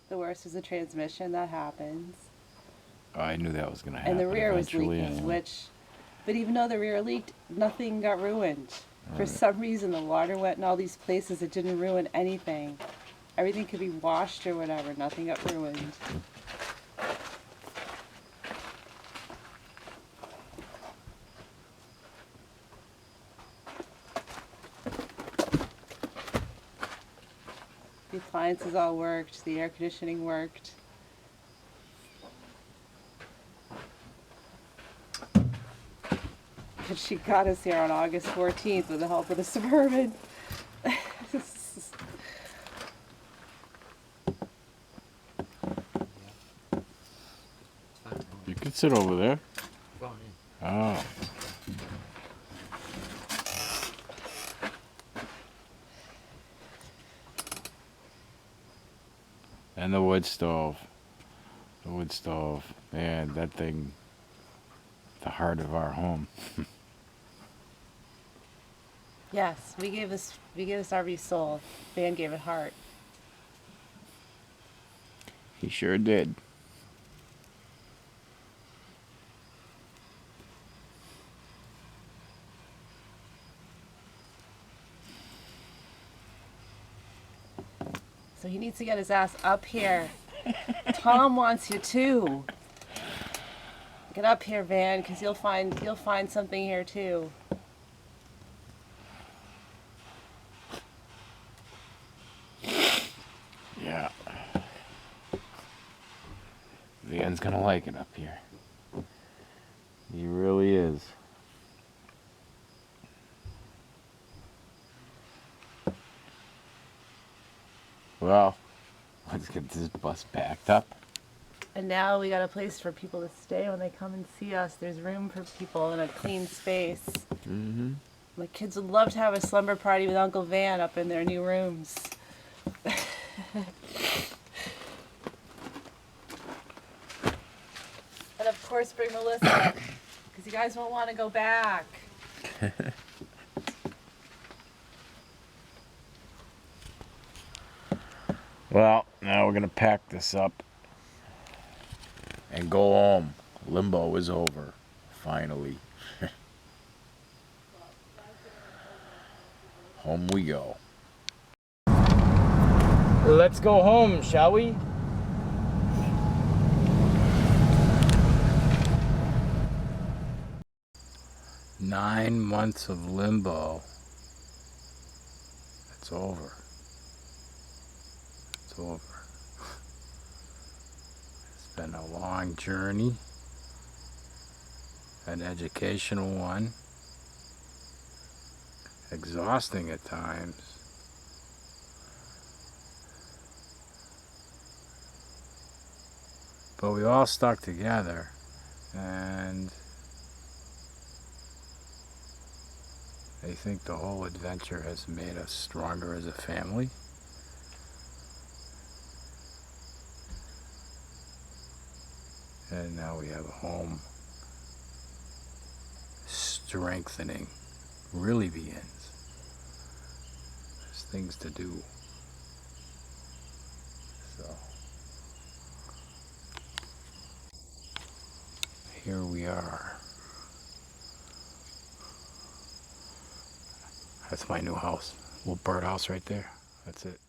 The worst was the transmission. That happens. Oh, I knew that was going to happen And the rear was eventually. leaking, but even though the rear leaked, nothing got ruined. For Right. some reason, the water went in all these places. It didn't ruin anything. Everything could be washed or whatever. Nothing got ruined. The appliances all worked. The air conditioning worked. And she got us here on August 14th with the help of the Suburban. You could sit over there. Oh. And the wood stove. The wood stove. Man, that thing, the heart of our home. Yes, we gave this RV soul. Van gave it heart. He sure did. So he needs to get his ass up here. Tom wants you too. Get up here, Van, because you'll find something here too. Yeah. Van's gonna like it up here. He really is. Well, let's get this bus packed up. And now we got a place for people to stay when they come and see us. There's room for people in a clean space. Mm-hmm. My kids would love to have a slumber party with Uncle Van up in their new rooms. And of course bring Melissa, because you guys won't want to go back. Well, now we're gonna pack this up and go home. Limbo is over, finally. Home we go. Let's go home, shall we? Nine months of limbo. It's over. It's over. It's been a long journey, an educational one, exhausting at times. But we all stuck together, and I think the whole adventure has made us stronger as a family. And now we have a home. Strengthening really begins. There's things to do. So here we are. That's my new house. Little birdhouse right there. That's it.